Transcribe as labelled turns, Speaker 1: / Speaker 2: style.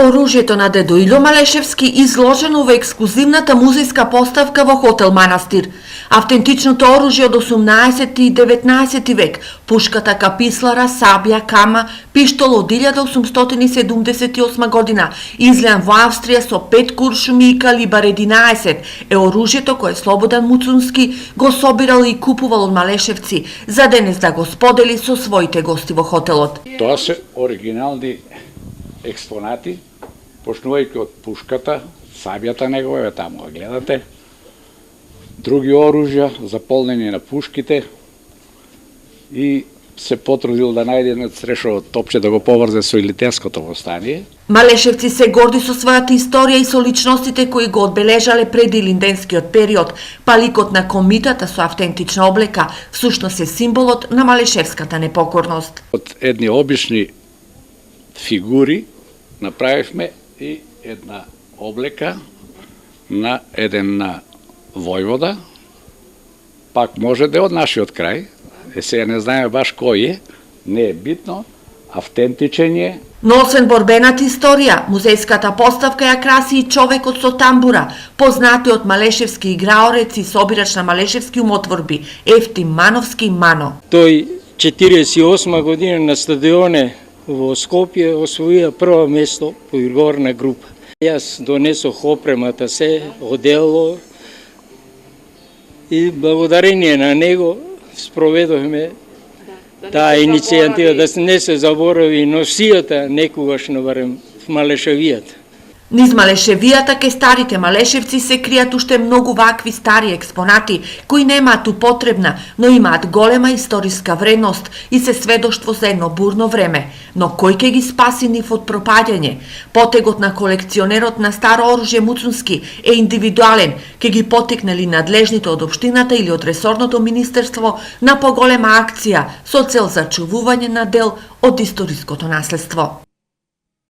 Speaker 1: Оружјето на дедо Илјо Малешевски изложено во ексклузивната музејска поставка во хотел Манастир. Автентичното оружје од 18 и 19 век, пушката капислара, сабја, кама, пиштол од 1878 година, излеан во Австрија со 5 куршуми и калибар 11, е оружјето кое Слободан Муцунски го собирал и купувал од Малешевци, за денес да го сподели со своите гости во хотелот.
Speaker 2: Тоа се оригинални експонати, почнувајќи од пушката, сабјата негова, таму го гледате, други оружја, заполнени на пушките и се потрудил да најде едно црешово топче да го поврзе со Илитевското востание.
Speaker 1: Малешевци се горди со својата историја и со личностите кои го одбележале пред илинденскиот период, па ликот на комитата со автентична облека всушност е символот на малешевската непокорност.
Speaker 2: Од едни обични фигури направивме и една облека на еден војвода, пак може да е од нашиот крај, сега не знаеме баш кој е, не е битно, автентичен е.
Speaker 1: Но освен борбената историја, музејската поставка ја краси и човекот со тамбура, познатиот малешевски играорец и собирач на малешевски умотворби, Ефтим Мановски Мано.
Speaker 3: Тој 48 година на стадионе во Скопје освоија прво место по игорна група. Јас донесох опремата се, одело и благодарение на него спроведовме таа иницијатива да не се заборави носијата некогаш на барем в Малешевијата.
Speaker 1: Низ Малешевијата ке старите малешевци се кријат уште многу вакви стари експонати кои немаат употребна, но имаат голема историска вредност и се сведоштво за едно бурно време. Но кој ќе ги спаси нив од пропаѓање? Потегот на колекционерот на старо оружје Муцунски е индивидуален, ќе ги потикнели надлежните од општината или од ресорното министерство на поголема акција со цел зачувување на дел од историското наследство.